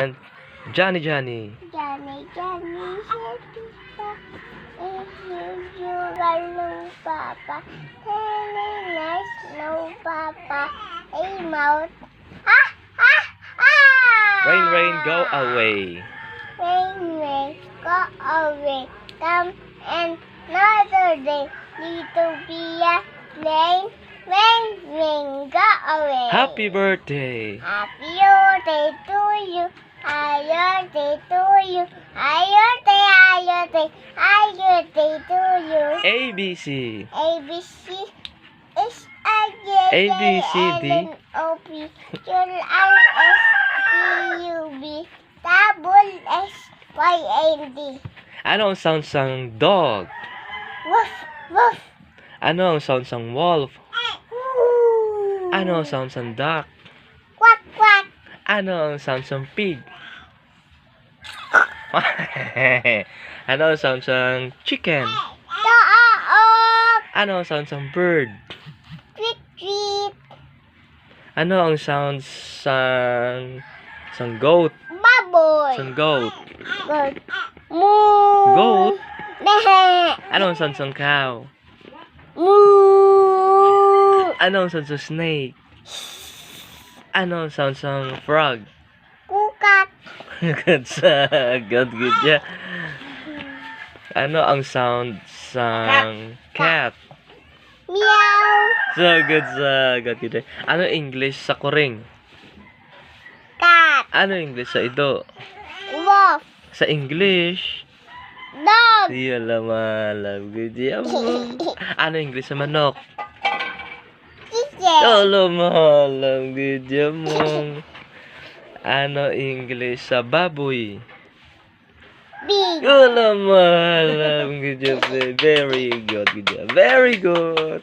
And Johnny Johnny. Johnny, Johnny, no papa. Hey, nice, no papa. Hey, mouth. Ah, ah, ah. Rain, rain, go away. Rain, rain, go away. Come and another day. Little Bia, rain, rain, rain, go away. Happy birthday. Happy birthday to you. Happy birthday to you. Happy birthday to you. ABC. ABC is A, B, C, D. O, P, Q, R, S, T, U, V, double S, Y, and D. Ano ang sound ng dog? Woof, woof. Ano ang sound ng wolf? Woo. Ano ang sound ng duck? Quack, quack. Ano ang sound ng pig? Ano ang sound ng chicken? Taok. Ano ang sound ng bird? Tweet, tweet. Ano ang sound ng goat? Baboy. Ng goat. Goat. Moo. Goat? Mehe. Ano ang sound ng cow? Moo. Ano ang sound ng snake? Ano ang sound ng frog? Kukat. Good good yeah. Ano ang sound ng cat? Meow. So good good. Ano English sa kuring? Cat. Ano English sa ido? Wolf. Sa English? Dog. Di alam good yeah. Ano English sa manok? Chicken. Alam good yeah mo. Ano English sa baboy? Big. Alam good job. Very good. Very good.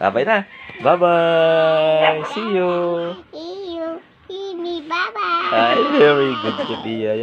Bye na. Bye-bye. See you. You. Bye-bye. Ay, very good job. Yeah.